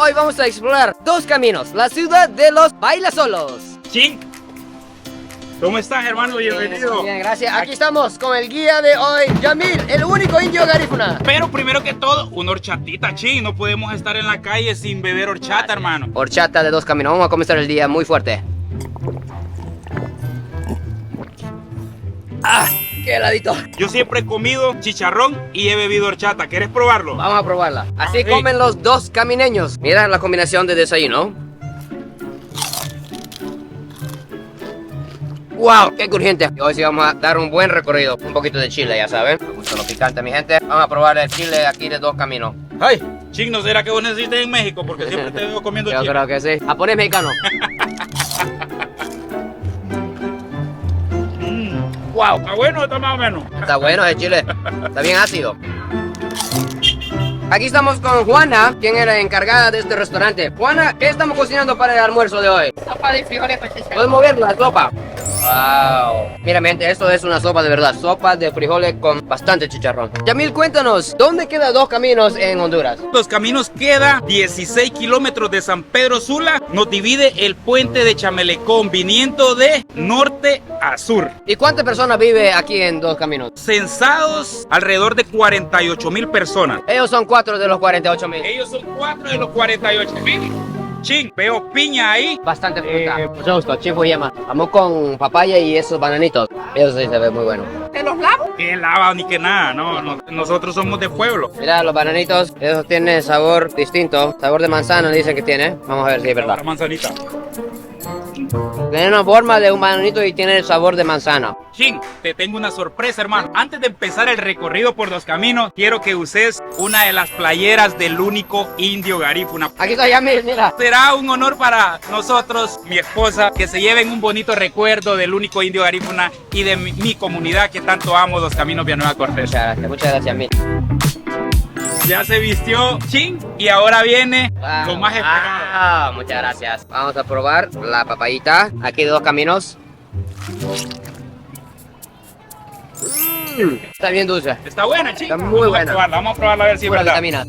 hoy vamos a explorar Dos Caminos, la ciudad de los bailasolos. Sí. ¿Cómo estás, hermano? Bienvenido. Bien, gracias. Aquí estamos con el guía de hoy, Yamil, el único indio garífuna. Pero primero que todo, una horchatita, Chin. No podemos estar en la calle sin beber horchata, hermano. Horchata de Dos Caminos. Vamos a comenzar el día muy fuerte. ¡Ah! ¡Qué heladito! Yo siempre he comido chicharrón y he bebido horchata. ¿Quieres probarlo? Vamos a probarla. Así Sí. comen los dos camineños. Mira la combinación de desayuno. ¡Wow! ¡Qué crujiente! Hoy sí vamos a dar un buen recorrido. Un poquito de chile, ya saben. Me gusta lo picante, mi gente. Vamos a probar el chile aquí de Dos Caminos. ¡Ay! Chin, ¿no será que vos necesites en México? Porque siempre te veo comiendo Yo chile. creo que sí. Japonés mexicano. ¡Wow! ¿Está bueno o está más o menos? Está bueno el chile. Está bien ácido. Aquí estamos con Juana, quien es la encargada de este restaurante. Juana, ¿qué estamos cocinando para el almuerzo de hoy? Sopa de frijoles con chicharrón. ¿Puedes mover la sopa? Wow. Mira, mi gente, esto es una sopa de verdad. Sopa de frijoles con bastante chicharrón. Yamil, cuéntanos, ¿dónde queda Dos Caminos en Honduras? Dos Caminos queda 16 kilómetros de San Pedro Sula. Nos divide el puente de Chamelecón, viniendo de norte a sur. ¿Y cuántas personas vive aquí en Dos Caminos? Censados alrededor de 48,000 personas. Ellos son 4 de los 48,000. Ellos son 4 de los 48,000. Chin, veo piña ahí. Bastante fruta. Mucho gusto, Chifu y Yema. Vamos con papaya y esos bananitos. Eso sí se ve muy bueno. ¿Te los lavo? Que lava ni que nada, no, nosotros somos de pueblo. Mira, los bananitos, esos tienen sabor distinto. Sabor de manzana dicen que tiene. Vamos a ver si es verdad. La manzanita. Tiene una forma de un bananito y tiene el sabor de manzana. Chin, te tengo una sorpresa, hermano. Antes de empezar el recorrido por Dos Caminos, quiero que uses una de las playeras del único indio garífuna. Aquí está Yamil, mira. Será un honor para nosotros, mi esposa, que se lleven un bonito recuerdo del único indio garífuna y de mi comunidad que tanto amo, Dos Caminos, Villanueva Cortés. Muchas gracias, Yamil. Ya se vistió Chin y ahora viene lo más esperado. Muchas gracias. Vamos a probar la papayita. Aquí de Dos Caminos. Está bien dulce. Está buena, Chin. Está muy buena. Vamos a probarla a ver si es Pura verdad. vitamina.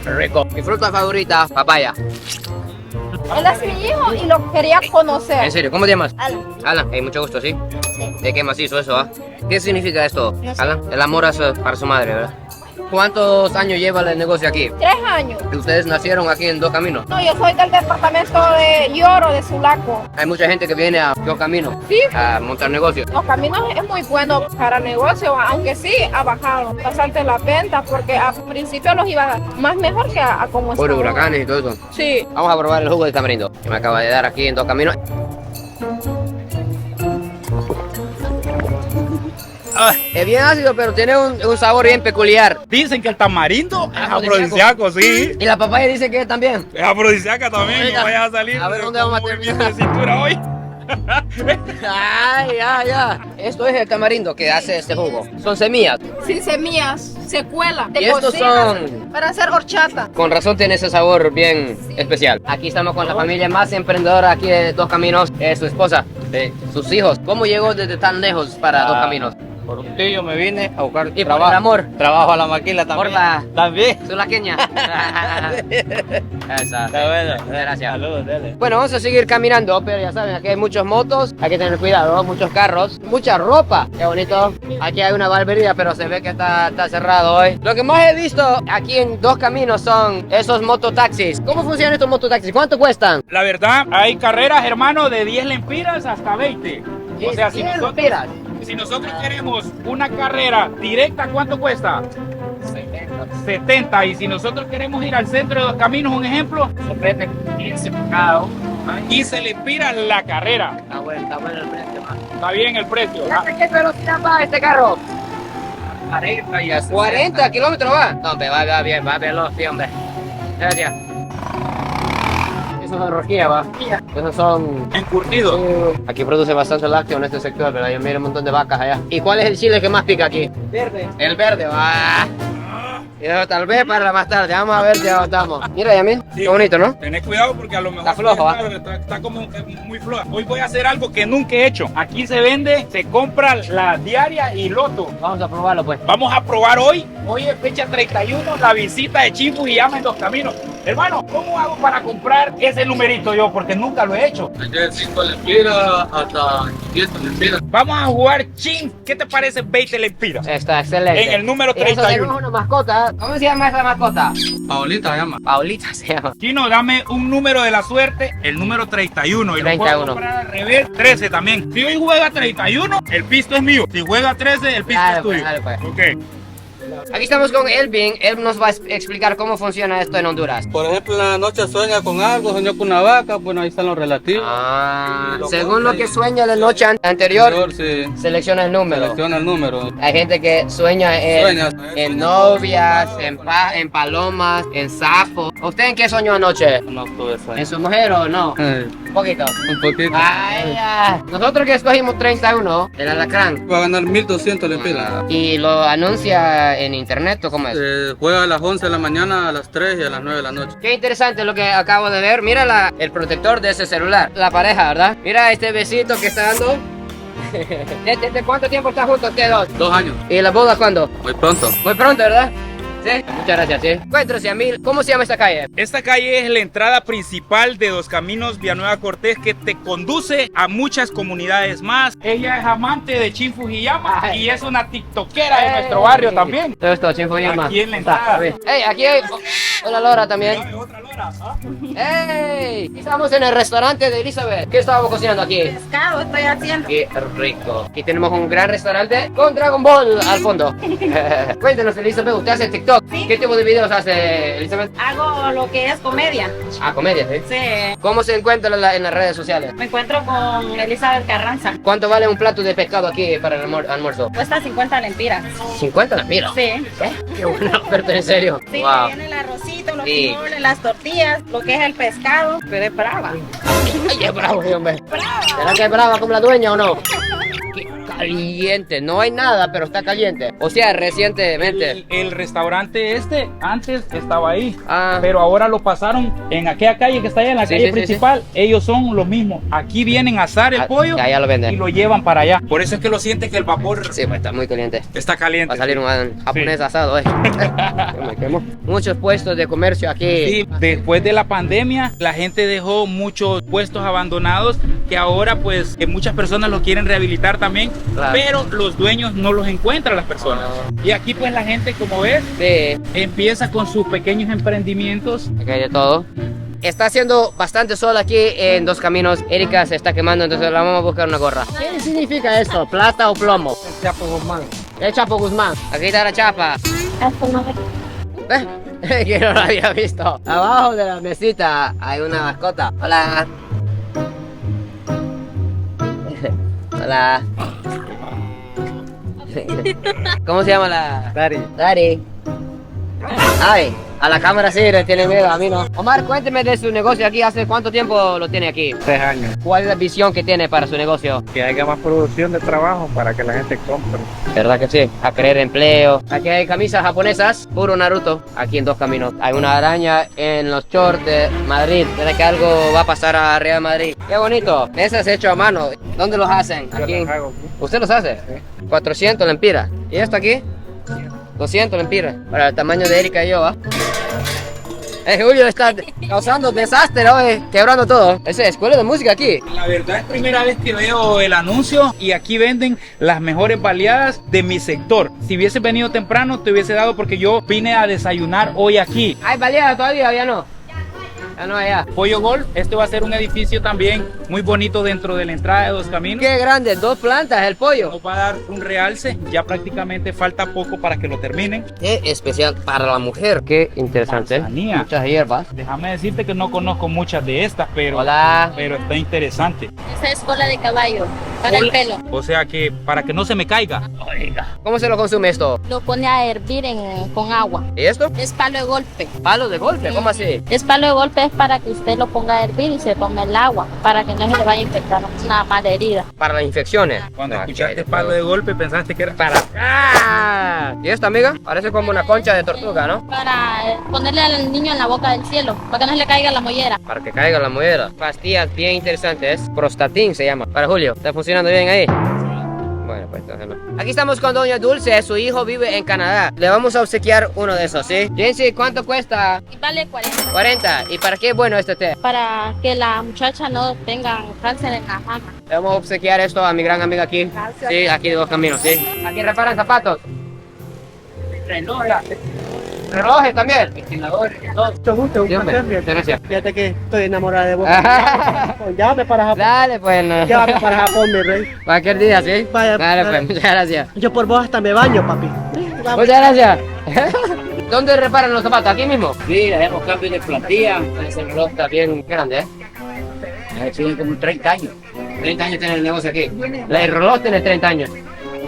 Rico. Mi fruta favorita, papaya. Él es mi hijo y lo quería conocer. En serio, ¿cómo te llamas? Alan. Alan, mucho gusto, ¿sí? De qué macizo eso, ¿ah? ¿Qué significa esto, No sé. Alan? El amor para su madre, ¿verdad? ¿Cuántos años lleva el negocio aquí? 3 años. ¿Ustedes nacieron aquí en Dos Caminos? No, yo soy del departamento de Lloro, de Sulaco. Hay mucha gente que viene a Dos Caminos Sí. a montar negocios. Los caminos es muy bueno para negocio, aunque sí ha bajado bastante la venta porque al principio los iba más mejor que a como Por está ahora. huracanes y todo eso. Sí. Vamos a probar el jugo de tamarindo que me acaba de dar aquí en Dos Caminos. Es bien ácido, pero tiene un sabor bien peculiar. Dicen que el tamarindo es Afrodisíaco. afrodisíaco, sí. Y la papaya dice que también. Es afrodisíaca también, Oiga, no vayas a salir. a ver, ¿dónde vamos a con terminar? movimiento de cintura hoy. Ay, ya. Esto es el tamarindo que hace este jugo. Son semillas. Sin semillas, se cuela. Y estos son... Para hacer horchata. Con razón tiene ese sabor bien especial. Aquí estamos con la familia más emprendedora aquí de Dos Caminos. Su esposa, sus hijos. ¿Cómo llegó desde tan lejos para Dos Caminos? Por un tío me vine a buscar Y por trabajo. el amor. Trabajo a la maquila también. Por la- También. Sulaqueña. Esa. Está bueno. Gracias. Saludos, dele. Bueno, vamos a seguir caminando, pero ya saben, aquí hay muchas motos, hay que tener cuidado, muchos carros, mucha ropa. Qué bonito. Aquí hay una barbería, pero se ve que está cerrado hoy. Lo que más he visto aquí en Dos Caminos son esos mototaxis. ¿Cómo funcionan estos mototaxis? ¿Cuánto cuestan? La verdad, hay carreras, hermano, de 10 lempiras hasta 20. O sea, si 10 nosotros, lempiras. si nosotros queremos una carrera directa, ¿cuánto cuesta? 70. Y si nosotros queremos ir al centro de Dos Caminos, un ejemplo, se prende 15 por cada uno. Y se le pira la carrera. Está bueno el precio. Está bien el precio. ¿Qué velocidad va este carro? 40 y así. 40 kilómetros va. No, hombre, va bien, va veloz, sí, hombre. Gracias. Esos son rosquillas, va. Esos son... Encurtido. Aquí produce bastante lácteo en este sector, pero hay un montón de vacas allá. ¿Y cuál es el chile que más pica aquí? Verde. El verde, va. Y eso tal vez para más tarde, vamos a ver si agotamos. Mira, Yamil, Sí. qué bonito, ¿no? Tened cuidado porque a lo mejor Está flojo, ¿va? está como muy floja. Hoy voy a hacer algo que nunca he hecho. Aquí se vende, se compra la diaria y loto. Vamos a probarlo, pues. Vamos a probar hoy Hoy es fecha 31, la visita de Chin Fujiyama en Dos Caminos. Hermano, ¿cómo hago para comprar ese numerito yo? Porque nunca lo he hecho. De 5 lempiras hasta 500 lempiras. Vamos a jugar Chin. ¿Qué te parece 20 lempiras? Está excelente. En el número Y eso, tenemos 31. una mascota. ¿Cómo se llama esa mascota? Paulita llama. Paulita se llama. Chino, dame un número de la suerte, el número 31. Y lo 31. puedo comprar al revés, 13 también. Si hoy juega 31, el pisto es mío. Si juega 13, el pisto Dale, es tuyo. pues, dale, pues. Ok. Aquí estamos con Elvin. Él nos va a explicar cómo funciona esto en Honduras. Por ejemplo, en la noche sueña con algo, sueña con una vaca, bueno, ahí están los relativos. Según lo que sueña la noche anterior, Sí. selecciona el número. Selecciona el número. Hay gente que sueña Sueña. en novias, en palomas, en sapos. ¿Usted en qué soñó anoche? No tuve sueño. ¿En su mujer o no? Un poquito. Un poquito. Ay, ya. Nosotros que escogimos 31, el alacrán, Va a ganar 1200 lempiras. y lo anuncia en internet, ¿o cómo es? Juega a las 11 de la mañana, a las 3 y a las 9 de la noche. Qué interesante lo que acabo de ver. Mira el protector de ese celular. La pareja, ¿verdad? Mira este besito que está dando. ¿Desde cuánto tiempo están juntos ustedes dos? 2 años. ¿Y la boda cuándo? Muy pronto. Muy pronto, ¿verdad? Sí. Muchas gracias, sí. Cuéntanos, Yamil, ¿cómo se llama esta calle? Esta calle es la entrada principal de Dos Caminos Villanueva Cortés, que te conduce a muchas comunidades más. Ella es amante de Chin Fujiyama y es una tiktokera de nuestro barrio también. Todo esto, Chin Fujiyama. Aquí en la entrada. Hey, aquí hay una Lora también. Otra lora, ¿ah? Hey, estamos en el restaurante de Elizabeth. ¿Qué estábamos cocinando aquí? Pescado estoy haciendo. Qué rico. Aquí tenemos un gran restaurante con Dragon Ball al fondo. Cuéntenos, Elizabeth, usted hace TikTok. Sí. ¿Qué tipo de videos hace, Elizabeth? Hago lo que es comedia. Ah, comedia, ¿sí? Sí. ¿Cómo se encuentra en las redes sociales? Me encuentro con Elizabeth Carranza. ¿Cuánto vale un plato de pescado aquí para el almuerzo? Cuesta 50 lempiras. 50 lempiras. Sí. Qué buena oferta, en serio. Sí, Wow. viene el arrocito, los Sí. frijoles, las tortillas, lo que es el pescado. Pero es brava. Ay, es bravo, hombre. Brava. ¿Será que es brava como la dueña o no? Qué caliente. No hay nada, pero está caliente. O sea, recientemente. El restaurante este antes estaba ahí, Ah. pero ahora lo pasaron en aquella calle que está allá, en la Sí, calle sí, sí, principal. Ellos son los mismos. Aquí vienen a asar el Ah, pollo allá lo venden. y lo llevan para allá. Por eso es que lo siente que el vapor Sí, pues está muy caliente. está caliente. Va a salir un japonés asado, Me quemo. Muchos puestos de comercio aquí. Sí, después de la pandemia, la gente dejó muchos puestos abandonados que ahora pues que muchas personas los quieren rehabilitar también, Claro. pero los dueños no los encuentran las personas. Y aquí pues la gente, como ves, Sí, empieza con sus pequeños emprendimientos. aquí hay de todo. Está haciendo bastante sol aquí en Dos Caminos. Erika se está quemando, entonces la vamos a buscar una gorra. ¿Qué significa esto? ¿Plata o plomo? El Chapo Guzmán. El Chapo Guzmán. Aquí está la chapa. Que no lo había visto. Abajo de la mesita hay una mascota. Hola. Hola. ¿Cómo se llama la? Dari. Dari. Ay, a la cámara sí le tiene miedo, a mí no. Omar, cuénteme de su negocio aquí. ¿Hace cuánto tiempo lo tiene aquí? 3 años. ¿Cuál es la visión que tiene para su negocio? Que haya más producción de trabajo para que la gente compre. ¿Verdad que sí? A crear empleo. Aquí hay camisas japonesas, puro Naruto, aquí en Dos Caminos. Hay una araña en los shorts de Madrid. ¿Será que algo va a pasar a Real Madrid? ¡Qué bonito! Esas hecho a mano. ¿Dónde los hacen? Yo Aquí. los hago aquí. ¿Usted los hace? 400 lempiras. ¿Y esto aquí? 200 lempiras. Para el tamaño de Erika y yo, ¿ah? Julio está causando desastre hoy, quebrando todo. Esa es escuela de música aquí. La verdad es primera vez que veo el anuncio y aquí venden las mejores baleadas de mi sector. Si hubiese venido temprano te hubiese dado porque yo vine a desayunar hoy aquí. ¿Hay baleada todavía? ¿Ya no? Ya no, allá. Pollo Golf, este va a ser un edificio también muy bonito dentro de la entrada de Dos Caminos. Qué grande, 2 plantas el pollo. Nos va a dar un realce, ya prácticamente falta poco para que lo terminen. Qué especial para la mujer. Qué interesante. Manzanilla. Muchas hierbas. Déjame decirte que no conozco muchas de estas, pero Hola. está interesante. Esa es cola de caballo para el pelo. O sea que para que no se me caiga. ¿Cómo se lo consume esto? Lo pone a hervir con agua. ¿Y esto? Es palo de golpe. Palo de golpe, ¿cómo así? Es palo de golpe es para que usted lo ponga a hervir y se tome el agua para que no se le vaya a infectar una mala herida. Para las infecciones. Cuando Ah, escuchaste qué- palo de golpe pensaste que era Para. ¡Ah! ¿Y esta, amiga? Parece como una concha de tortuga, ¿no? Para ponerle al niño en la boca del cielo, para que no se le caiga la mollera. Para que caiga la moneda. Pastillas bien interesantes. Prostatin se llama. Para Julio. ¿Está funcionando bien ahí? Bueno, pues entonces no. Aquí estamos con Doña Dulce, su hijo vive en Canadá. Le vamos a obsequiar uno de esos, ¿sí? Jensi, ¿cuánto cuesta? Vale 40. 40. ¿Y para qué es bueno este té? Para que la muchacha no tenga cáncer en la mama. Le vamos a obsequiar esto a mi gran amiga aquí. Gracias. Sí, aquí de Dos Caminos, sí. Aquí reparan zapatos. Relojes también. Mucho gusto, un Sí, hombre. placer. Muchas gracias. Fíjate que estoy enamorada de vos. Llévame para Japón. Dale, pues. No. Llévame para Japón, mi rey. Cualquier día, ¿sí? Vaya, Dale, vaya. pues. Muchas gracias. Yo por vos hasta me baño, papi. Muchas gracias. ¿Dónde reparan los zapatos? ¿Aquí mismo? Sí, hacemos cambio de plantilla. Ese reloj está bien grande, ¿eh? Tiene como 30 años. 30 años tiene el negocio aquí. El reloj tiene 30 años.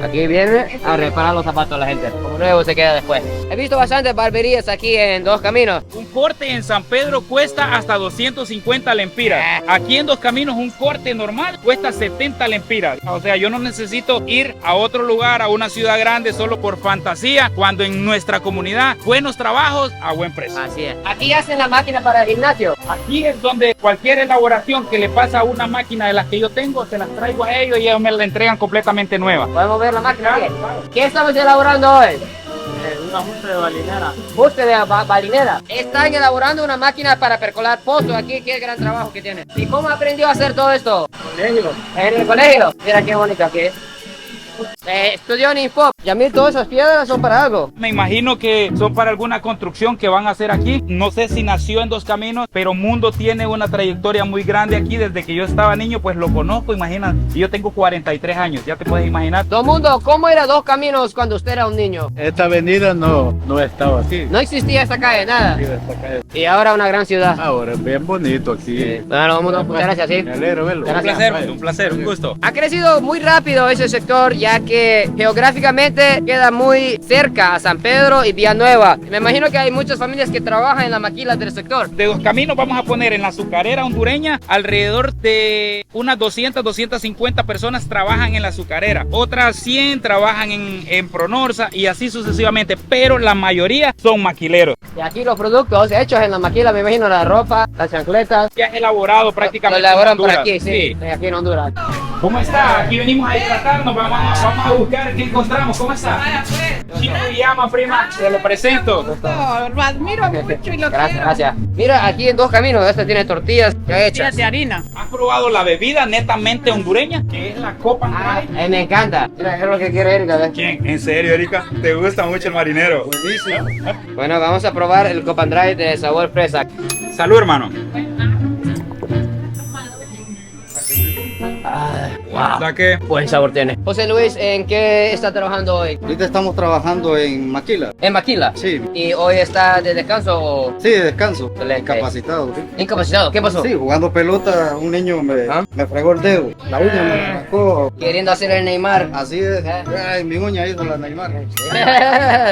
Aquí viene a reparar los zapatos a la gente. Como nuevo se queda después. He visto bastantes barberías aquí en Dos Caminos. Un corte en San Pedro cuesta hasta 250 lempiras. Aquí en Dos Caminos un corte normal cuesta 70 lempiras. O sea, yo no necesito ir a otro lugar, a una ciudad grande solo por fantasía, cuando en nuestra comunidad buenos trabajos a buen precio. Así es. Aquí hacen la máquina para el gimnasio. Aquí es donde cualquier elaboración que le pasa a una máquina de las que yo tengo, se las traigo a ellos y ellos me la entregan completamente nueva. Podemos ver la máquina aquí. ¿Qué estamos elaborando hoy? Una junta de balinera. Buste de balinera. Están elaborando una máquina para percolar pozos aquí. Qué gran trabajo que tiene. ¿Y cómo aprendió a hacer todo esto? Colegio. En el colegio. Mira qué bonito aquí. Estudió en Infop. Yamil, todas esas piedras son para algo. Me imagino que son para alguna construcción que van a hacer aquí. No sé si nació en Dos Caminos, pero Mundo tiene una trayectoria muy grande aquí. Desde que yo estaba niño, pues lo conozco, imagina. Y yo tengo 43 años, ya te puedes imaginar. Todo mundo, ¿cómo era Dos Caminos cuando usted era un niño? Esta avenida no estaba así. No existía esta calle, nada. Sí, esta calle. Y ahora una gran ciudad. Ahora es bien bonito aquí. Bueno, mundo, muchas gracias, sí. Me alegro verlo. Gracias. Un placer, un gusto. Ha crecido muy rápido ese sector, ya que geográficamente queda muy cerca a San Pedro y Villanueva. Me imagino que hay muchas familias que trabajan en la maquila del sector. De Dos Caminos vamos a poner en la azucarera hondureña alrededor de unas 250 personas trabajan en la azucarera. Otras 100 trabajan en Pronorza y así sucesivamente, pero la mayoría son maquileros. Y aquí los productos hechos en la maquila, me imagino la ropa, las chancletas. Ya es elaborado Lo prácticamente elaboran en por Honduras. aquí, sí. Aquí en Honduras. ¿Cómo está? Aquí venimos a hidratarnos, vamos a buscar qué encontramos. ¿Cómo está? Chino llama, prima, te lo presento. Lo admiro mucho y lo Gracias, quiero. gracias. Mira, aquí en Dos Caminos, este tiene tortillas ya hechas. de harina. ¿Has probado la bebida netamente hondureña? Que es la Copa Dry. Me encanta. Mira, es lo que quiere Erika, ¿ves? ¿Quién? ¿En serio, Erika? ¿Te gusta mucho el marinero? Buenísimo. Bueno, vamos a probar el Copan Dry de sabor fresa. Salud, hermano. ¿Verdad que? Buen sabor tiene. José Luis, ¿en qué está trabajando hoy? Ahorita estamos trabajando en Maquila. En Maquila. Sí. ¿Y hoy está de descanso o Sí, de descanso. Excelente. Incapacitado. ¿sí? incapacitado? ¿Qué pasó? Sí, jugando pelota, un niño ¿Ah? me fregó el dedo. La uña me la sacó. Queriendo hacer el Neymar. Así es. Ay, mi uña hizo la Neymar.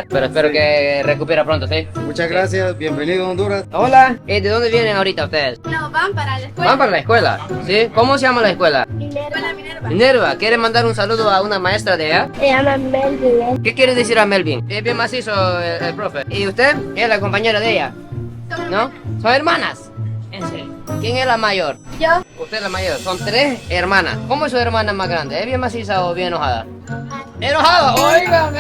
Pero espero que recupere pronto, ¿sí? Muchas gracias. Bienvenido a Honduras. Hola, ¿de dónde vienen ahorita ustedes? No, van para la escuela. ¿Van para la escuela? ¿Sí? ¿Cómo se llama la escuela? Escuela Minerva. Minerva, ¿quiere mandar un saludo a una maestra de allá? Se llama Melvin. ¿Qué quiere decir a Melvin? Es bien macizo el profe. ¿Y usted? ¿Es la compañera de ella? ¿No? ¿Son hermanas? En serio. ¿Quién es la mayor? Yo. Usted es la mayor. Son 3 hermanas. ¿Cómo es su hermana más grande? ¿Es bien maciza o bien enojada? ¡Enojada! ¡Oiga!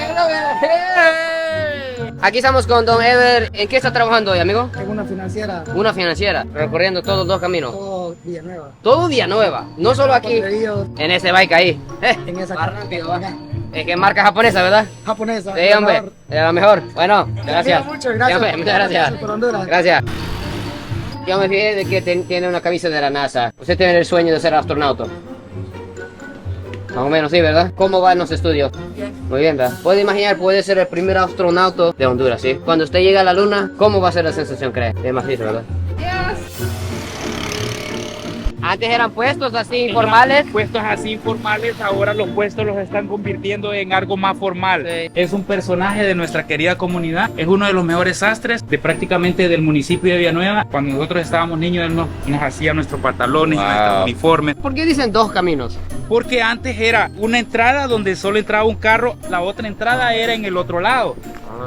Aquí estamos con Don Ever. ¿En qué está trabajando hoy, amigo? En una financiera. Una financiera, recorriendo todos los caminos. Todo Villanueva. Todo Villanueva, no solo aquí. Ríos, En ese bike ahí. en esa Más rápido, va. Es que es marca japonesa, ¿verdad? japonesa. Sí, hombre. Es la mejor. Bueno, gracias. Mucho, Sí, gracias. hombre, muchas gracias. Por Honduras. Gracias. Yo me fijé de que tiene una camisa de la NASA. Usted tiene el sueño de ser astronauta. Más o menos, sí, ¿verdad? ¿Cómo van los estudios? Muy bien, ¿verdad? Puede imaginar, puede ser el primer astronauta de Honduras, ¿sí? Cuando usted llega a la luna, ¿cómo va a ser la sensación, cree? Es más difícil, ¿verdad? Antes eran puestos así informales. Puestos así informales, ahora los puestos los están convirtiendo en algo más formal. Sí. Es un personaje de nuestra querida comunidad, es uno de los mejores sastres de prácticamente del municipio de Villanueva. Cuando nosotros estábamos niños, él nos hacía nuestros pantalones, Wow. nuestros uniformes. ¿Por qué dicen dos caminos? Porque antes era una entrada donde solo entraba un carro, la otra entrada era en el otro lado.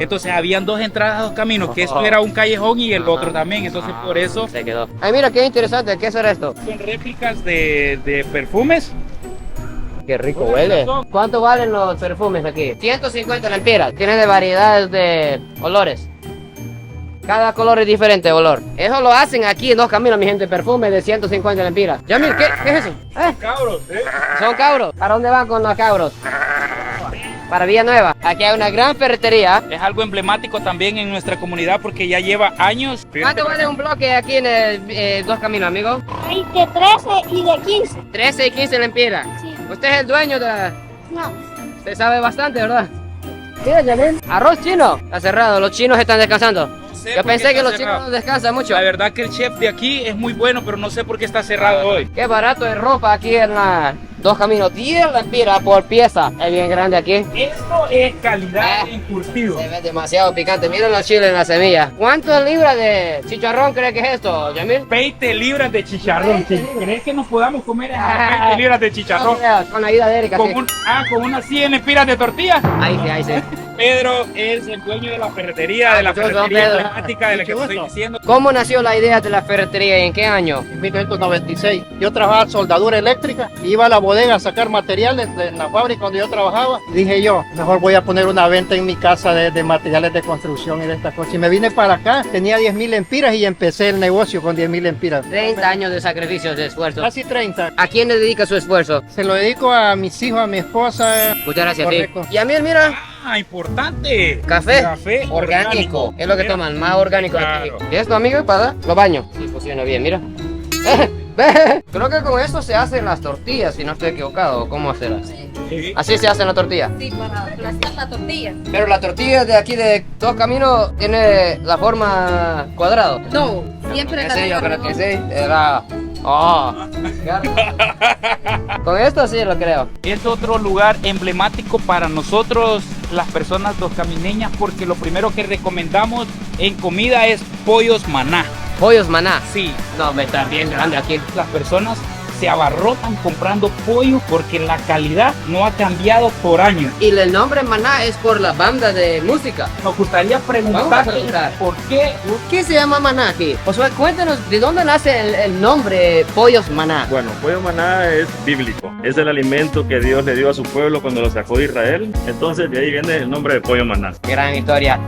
Entonces habían dos entradas, dos caminos, que esto era un callejón y el otro también. Entonces por eso Se quedó. Ay, mira, qué interesante. ¿Qué será esto? son réplicas de perfumes. Qué rico huele. ¿Cuánto valen los perfumes aquí? 150 lempiras. Tiene de variedades de olores. Cada color es diferente olor. Eso lo hacen aquí en Dos Caminos, mi gente. Perfume de 150 lempiras. Yamil, ¿qué es eso? Cabros, Son cabros. ¿Para dónde van con los cabros? Para Villanueva. Aquí hay una gran ferretería. Es algo emblemático también en nuestra comunidad porque ya lleva años. ¿Cuánto vale un bloque aquí en el Dos Caminos, amigo? Hay de 13 y de 15. 13 y 15 lempiras. Sí. Usted es el dueño de la... No. Usted sabe bastante, ¿verdad? Mira, Yamil. Arroz chino. Está cerrado. Los chinos están descansando. Yo pensé que los chinos no descansan mucho. La verdad que el chef de aquí es muy bueno, pero no sé por qué está cerrado hoy. Qué barato es ropa aquí en la Dos Caminos. 10 lempiras por pieza. Es bien grande aquí. Esto es calidad encurtido. Se ve demasiado picante. Miren los chiles en la semilla. ¿Cuántas libras de chicharrón cree que es esto, Yamil? 20 libras de chicharrón. ¿Crees que nos podamos comer esas 20 libras de chicharrón? Con la ayuda de Erika. Con, Sí. con unas 100 lempiras de tortilla. Ahí sí, ahí sí. Pedro es el dueño de la ferretería, de la Mucho gusto, ferretería Pedro. emblemática de la que te estoy diciendo. ¿Cómo nació la idea de la ferretería y en qué año? En 1996. Yo trabajaba soldadura eléctrica, iba a la bodega a sacar materiales de la fábrica donde yo trabajaba. Y dije yo, mejor voy a poner una venta en mi casa de materiales de construcción y de estas cosas. Y me vine para acá, tenía 10.000 lempiras y empecé el negocio con 10.000 lempiras. 30 años de sacrificios, de esfuerzo. Casi 30. ¿A quién le dedica su esfuerzo? Se lo dedico a mis hijos, a mi esposa. Muchas gracias, sí. Correcto. Y a mí, mira, Ah, importante. café, orgánico. Es lo que Mira. toman, más orgánico. Claro. ¿Y esto, amigo, para los baños? Sí, funciona bien, mira. Creo que con esto se hacen las tortillas, si no estoy equivocado. ¿Cómo hacerlas? Sí. Así se hacen las tortillas. Sí, para aplastar la tortilla. Pero la tortilla de aquí de Dos Caminos tiene la forma cuadrado. No, siempre Sí, yo creo que sí. Era... Oh, claro. Con esto sí lo creo. Es otro lugar emblemático para nosotros, las personas doscamineñas, porque lo primero que recomendamos en comida es pollos maná. Pollos maná. Sí, No, me está bien grande aquí. las personas se abarrotan comprando pollo porque la calidad no ha cambiado por años. Y el nombre maná es por la banda de música. Nos gustaría Vamos a preguntarte preguntar. por qué. ¿Por qué se llama maná aquí? Josué, cuéntanos, ¿de dónde nace el nombre Pollos Maná? Bueno, pollo maná es bíblico. Es el alimento que Dios le dio a su pueblo cuando lo sacó de Israel. Entonces de ahí viene el nombre de pollo maná. Gran historia.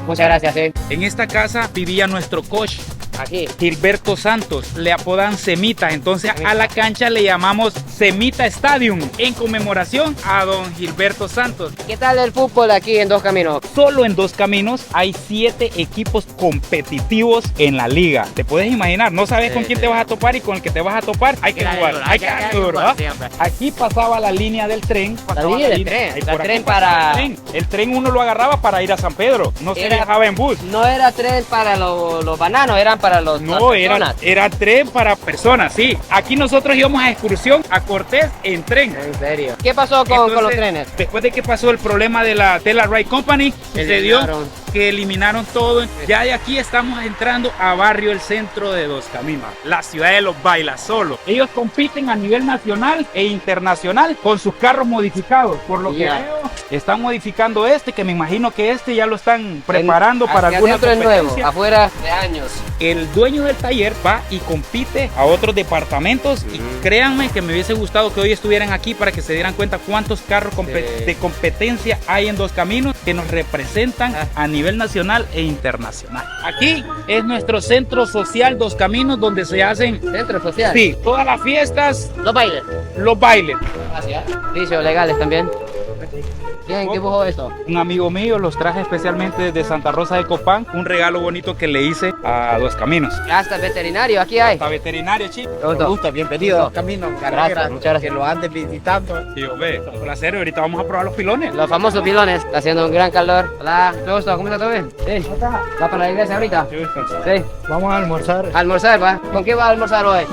Muchas gracias, En esta casa vivía nuestro coach, Aquí. Gilberto Santos, le apodan Semita, entonces a la cancha le llamamos Semita Stadium en conmemoración a don Gilberto Santos. ¿Qué tal el fútbol aquí en Dos Caminos? Solo en Dos Caminos hay 7 equipos competitivos en la liga. Te puedes imaginar, no sabes con quién te vas a topar y con el que te vas a topar hay que jugar, hay que darle duro, ¿ah? Aquí pasaba la línea del tren. pasaba línea del tren, ahí la por aquí tren pasaba para- el tren. El tren uno lo agarraba para ir a San Pedro, no se Era- viajaba en bus. No era tren para los bananos, eran para las No, personas. era tren para personas, sí. Aquí nosotros íbamos a excursión a Cortés en tren. En serio. ¿Qué pasó con los Entonces, trenes? Después de que pasó el problema de la Tela Ride Company, sucedió Eliminaron. que eliminaron todo. Ya de aquí estamos entrando a Barrio El Centro de Dos Caminos, la ciudad de los bailasolos. Ellos compiten a nivel nacional e internacional con sus carros modificados. Por lo que Ya. veo, están modificando este, que me imagino que este ya lo están preparando para Hacia alguna adentro es nuevo, competencia. afuera de años. El dueño del taller va y compite a otros departamentos y créanme que me hubiese gustado que hoy estuvieran aquí para que se dieran cuenta cuántos carros de competencia hay en Dos Caminos que nos representan a nivel nacional e internacional. Aquí es nuestro centro social Dos Caminos donde se hacen, Centro social. sí, todas las fiestas, Los bailes. los bailes. Gracias. Vicios legales también. ¿Quién dibujó esto? Un amigo mío los traje especialmente desde Santa Rosa de Copán, un regalo bonito que le hice a Dos Caminos. Hasta veterinario, aquí hay. Hasta veterinario, chico. Me gusta. Bienvenido. Camino, Gracias, muchas gracias. Que lo andes visitando. Tío, ve, un placer. Ahorita vamos a probar los pilones. Los famosos pilones, está haciendo un gran calor. Hola, mucho gusto, ¿cómo está todo bien? Sí. ¿Va para la iglesia ahorita? Sí. Vamos a almorzar. ¿Almorzar, va? ¿Con qué va a almorzar hoy?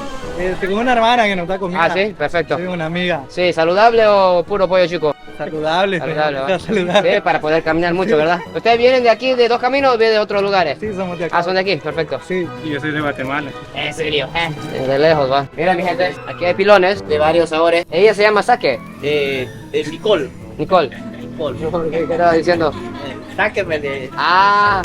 Con una hermana que nos da comida. Ah, sí, perfecto. Soy una amiga. Sí, ¿saludable o puro pollo chico? Saludable. Saludable, ¿va? Saludable. Sí, para poder caminar mucho, ¿verdad? ¿Ustedes vienen de aquí, de Dos Caminos, o vienen de otros lugares? Sí, somos de acá. Ah, son de aquí, perfecto. Sí. Y yo soy de Guatemala. ¿En serio? De lejos, va. Mira, mi gente, aquí hay pilones de varios sabores. Ella se llama Saque. Nicole. Nicole. ¿Qué estaba diciendo? Sáqueme de. Ah,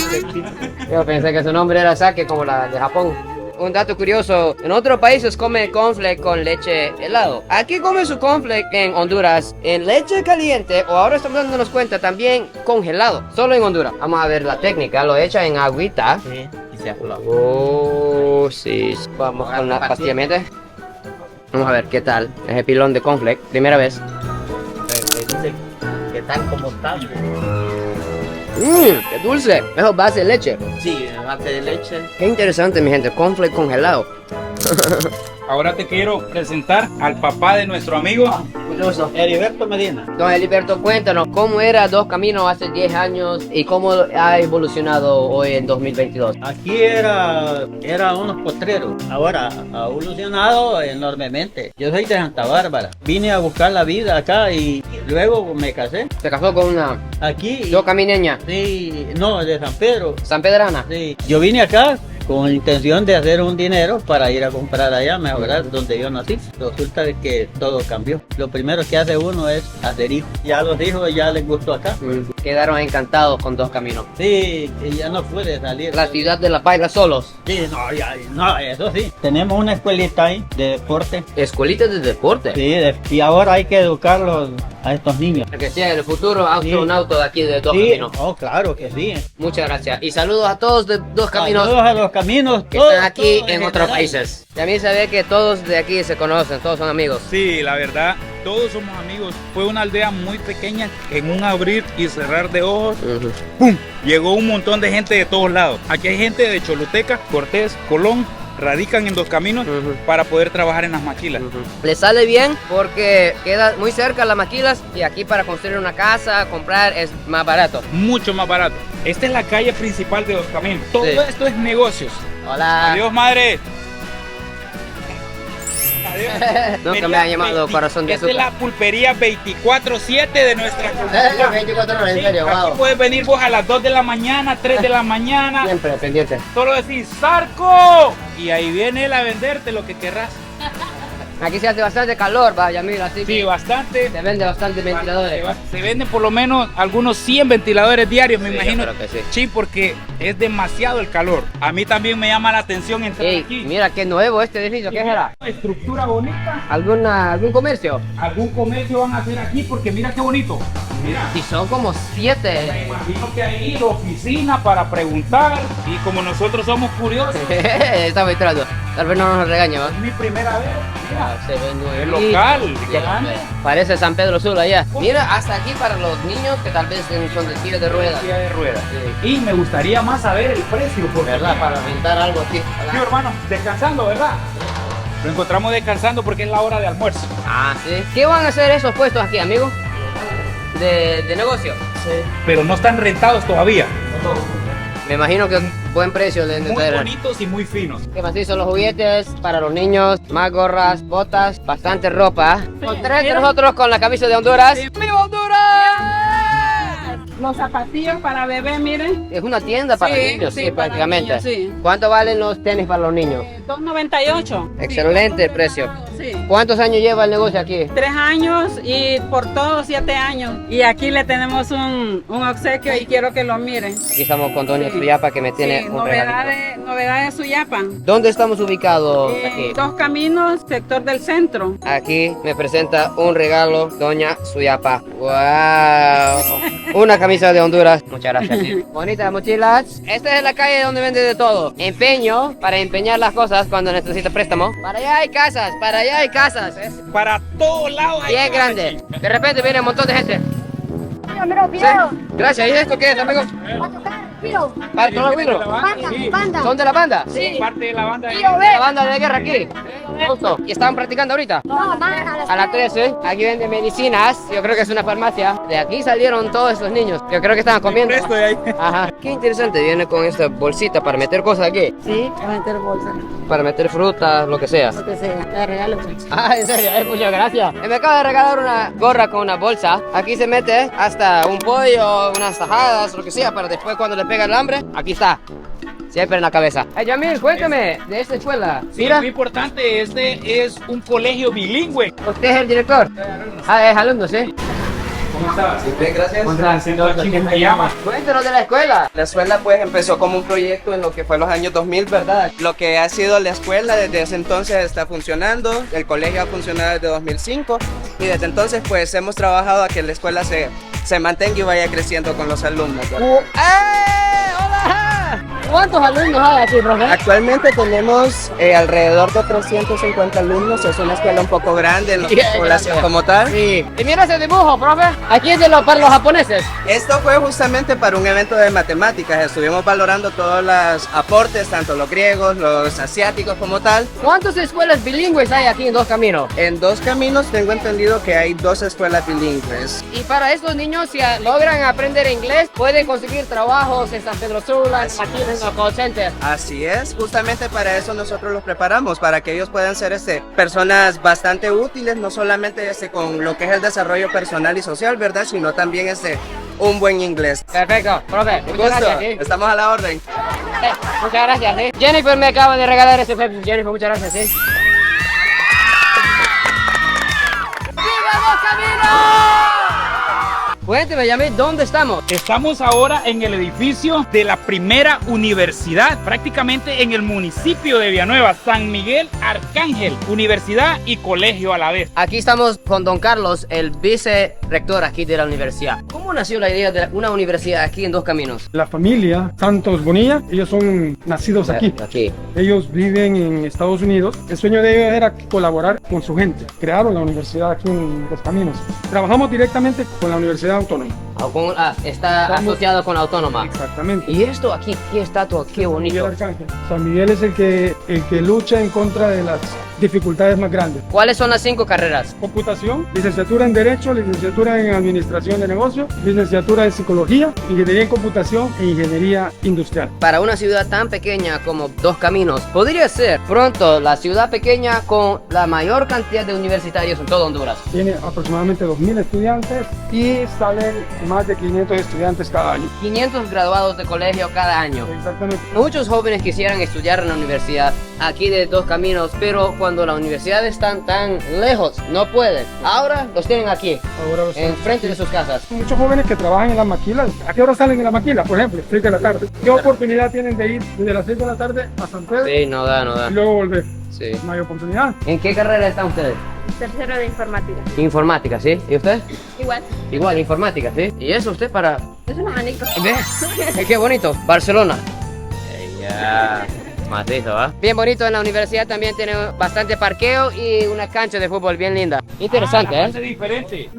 yo pensé que su nombre era Sake, como la de Japón. un dato curioso. En otros países comen cornflake con leche helado. Aquí comen su cornflake en Honduras en leche caliente o ahora estamos dándonos cuenta también congelado. Solo en Honduras. Vamos a ver la técnica. Lo echa en agüita. Sí, y se afloja. Oh, sí. Vamos con la pastilla mente. Vamos a ver qué tal. Es el pilón de cornflake. Primera vez. Dice que tal como tal. Qué dulce. Mejor base de leche. Sí, base de leche. Qué interesante, mi gente. Cornflake congelado. Ahora te quiero presentar al papá de nuestro amigo. Heriberto Medina. Don Heriberto, cuéntanos, ¿cómo era Dos Caminos hace 10 años y cómo ha evolucionado hoy en 2022? Aquí era unos potreros. Ahora ha evolucionado enormemente. Yo soy de Santa Bárbara. Vine a buscar la vida acá y luego me casé. Se casó con una Aquí. dos camineña, Sí, no, de San Pedro. San Pedrana. Sí. Yo vine acá con la intención de hacer un dinero para ir a comprar allá, mejorar donde yo nací. Resulta de que todo cambió. Lo primero que hace uno es hacer hijos. Ya los hijos ya les gustó acá. Quedaron encantados con Dos Caminos. Sí, y ya no puede salir. La ciudad de La Paila solos. Sí, no, no, eso sí. Tenemos una escuelita ahí de deporte. Escuelitas de deporte. Sí, y ahora hay que educarlos a estos niños. Que sea el futuro astronauta de aquí de Dos Sí, Caminos. oh, claro que sí. Muchas gracias. Y saludos a todos de Dos Caminos Saludos a los caminos que todos, están aquí todos en otros general. países. Y a mí se ve que todos de aquí se conocen, todos son amigos. Sí, la verdad, todos somos amigos. Fue una aldea muy pequeña, en un abrir y cerrar de ojos, ¡pum! Llegó un montón de gente de todos lados. Aquí hay gente de Choluteca, Cortés, Colón, radican en Dos Caminos para poder trabajar en las maquilas. Le sale bien porque queda muy cerca las maquilas y aquí para construir una casa, comprar es más barato. Mucho más barato. Esta es la calle principal de Dos Caminos. Todo Sí. esto es negocios. Hola. Adiós, madre. Nunca me han llamado corazón de Esta es azúcar. la pulpería 24/7 de nuestra cultura. 24 horas, en serio, Aquí wow. puedes venir vos a las 2 de la mañana, 3 de la mañana. Siempre pendiente. Solo decís ¡Zarco! Y ahí viene él a venderte lo que querrás. Aquí se hace bastante calor, vaya, mira, así Sí, que bastante. se vende bastante ventiladores. Se venden por lo menos algunos 100 ventiladores diarios, me Sí, imagino. yo creo que sí. Sí, porque es demasiado el calor. A mí también me llama la atención entrar Ey, aquí. mira qué nuevo este edificio, ¿qué será? Estructura bonita. ¿Algún comercio? Algún comercio van a hacer aquí porque mira qué bonito. Mira. Y son como 7. Me imagino que ahí oficina para preguntar y como nosotros somos curiosos, Estamos entrando. Tal vez no nos regañe, ¿va? es mi primera vez. Mira, Se ve nuevo. el local, grande. Parece San Pedro Sula allá. Mira, hasta aquí para los niños que tal vez son de silla de ruedas. Silla de ruedas. Y me gustaría más saber el precio, porque ¿Verdad? Para rentar algo aquí. sí, hermano, descansando, ¿verdad? Lo encontramos descansando porque es la hora de almuerzo. Ah, sí. ¿Qué van a hacer esos puestos aquí, amigos? De negocio. Pero no están rentados todavía. Me imagino que buen precio de Muy tener. bonitos y muy finos. ¿Qué más hizo? Los juguetes para los niños, más gorras, botas, bastante ropa. Con tres de nosotros con la camisa de Honduras. ¡Viva Honduras! Los zapatillos para bebé, miren. Es una tienda para niños, sí, para prácticamente. niños, sí. ¿Cuánto valen los tenis para los niños? $2.98. Excelente el precio. Sí. ¿Cuántos años lleva el negocio aquí? 3 años y por todos 7 años. Y aquí le tenemos un obsequio y quiero que lo miren. Aquí estamos con Doña Suyapa que me tiene Sí, un regalito. novedades Suyapa. ¿Dónde estamos ubicados? Aquí. Dos Caminos, sector del centro. Aquí me presenta un regalo Doña Suyapa. ¡Wow! Una camisa de Honduras. Muchas gracias. Bonitas mochilas. Esta es la calle donde vende de todo. Empeño para empeñar las cosas cuando necesita préstamo. Para allá hay casas, para allá hay casas. Es Para todos lados. hay bien cosas grande. aquí. De repente viene un montón de gente. Sí. Gracias. ¿Y esto qué es, amigos? Para todos los vidrios. Sí, ¿Son de la banda? parte de la banda. La banda de guerra aquí. Justo. ¿Y estaban practicando ahorita? A las 13. Aquí venden medicinas. Yo creo que es una farmacia. De aquí salieron todos estos niños. Yo creo que estaban comiendo. Presto de ahí. Ajá. Qué interesante. Viene con esta bolsita para meter cosas aquí. Sí, para meter bolsa. Para meter frutas, lo que sea. Lo que sea, te regalo. Ah, en serio, muchas gracias. Me acaba de regalar una gorra con una bolsa. Aquí se mete hasta un pollo, unas tajadas, lo que sea, para después cuando le pega el hambre, aquí está. Siempre en la cabeza. Hey, Yamil, cuéntame de esta escuela. Sí, Mira, muy importante, este es un colegio bilingüe. usted es el director. Ah, es alumno, sí. ¿Cómo estás? Bien, gracias. ¿Cómo estás? ¿Cómo te llamas? Cuéntanos de la escuela. La escuela pues empezó como un proyecto en lo que fue los años 2000, ¿verdad? Lo que ha sido la escuela desde ese entonces está funcionando, el colegio ha funcionado desde 2005 y desde entonces pues hemos trabajado a que la escuela se mantenga y vaya creciendo con los alumnos, ¿verdad? ¡Hola! ¿Cuántos alumnos hay aquí, profe? Actualmente tenemos alrededor de 350 alumnos, es una escuela un poco grande en la población como tal. Sí. Y mira ese dibujo, profe. Aquí es para los japoneses. Esto fue justamente para un evento de matemáticas, estuvimos valorando todos los aportes, tanto los griegos, los asiáticos como tal. ¿Cuántas escuelas bilingües hay aquí en Dos Caminos? En Dos Caminos tengo entendido que hay 2 escuelas bilingües. Y para estos niños, si logran aprender inglés, pueden conseguir trabajos en San Pedro Sula, aquí en los call centers. Así es, justamente para eso nosotros los preparamos, para que ellos puedan ser personas bastante útiles, no solamente con lo que es el desarrollo personal y social, ¿verdad? Sino también un buen inglés. Perfecto, profe. Un Muchas gusto, gracias. ¿Sí? estamos a la orden. Muchas gracias. ¿Sí? Jennifer me acaba de regalar ese Pepsi. Jennifer, muchas gracias. ¿Sí? ¡Viva Dos Caminos! Cuénteme, Yamil, ¿dónde estamos? Estamos ahora en el edificio de la primera universidad, prácticamente en el municipio de Villanueva, San Miguel Arcángel, universidad y colegio a la vez. Aquí estamos con don Carlos, el vicerrector aquí de la universidad. ¿Cómo nació la idea de una universidad aquí en Dos Caminos? La familia Santos Bonilla, ellos son nacidos aquí. Ellos viven en Estados Unidos. El sueño de ellos era colaborar con su gente. Crearon la universidad aquí en Dos Caminos. Trabajamos directamente con la Universidad Autónoma. Está asociado con la Autónoma. Exactamente. Y esto aquí, qué estatua, qué bonito. San Miguel es el que lucha en contra de las dificultades más grandes. ¿Cuáles son las 5 carreras? Computación, licenciatura en Derecho, licenciatura en Administración de Negocios, licenciatura en Psicología, Ingeniería en Computación e Ingeniería Industrial. Para una ciudad tan pequeña como Dos Caminos, podría ser pronto la ciudad pequeña con la mayor cantidad de universitarios en todo Honduras. Tiene aproximadamente 2.000 estudiantes y salen más de 500 estudiantes cada año. 500 graduados de colegio cada año. Exactamente. Muchos jóvenes quisieran estudiar en la universidad aquí de Dos Caminos, pero cuando la universidad están tan lejos, no pueden. Ahora los tienen aquí, enfrente de sus casas. Muchos jóvenes que trabajan en las maquilas. ¿A qué hora salen de la maquila? Por ejemplo, 6 de la tarde. ¿Qué oportunidad tienen de ir desde las 6 de la tarde a San Pedro? Sí, no da. Y luego volver. Sí. No hay oportunidad. ¿En qué carrera están ustedes? Tercero de informática. Informática, ¿sí? ¿Y usted? Igual. Igual, informática, ¿sí? ¿Y eso usted para...? Es un abanico. ¿Ve? Qué bonito. Barcelona. Ya. Matizo, ¿va? Bien bonito. En la universidad también tiene bastante parqueo y una cancha de fútbol bien linda. Interesante, la ¿eh? diferente.